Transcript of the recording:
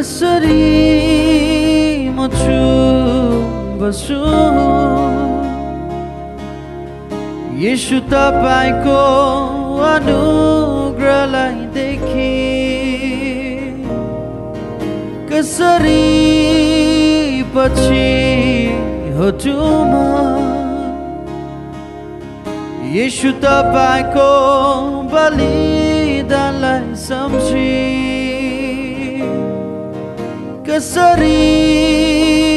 कसरी म बसु येशू तपाईको अनुग्रहलाई देखी कसरी पछि हटु म येशू तपाईको बलिदानलाई सम्झी कसरी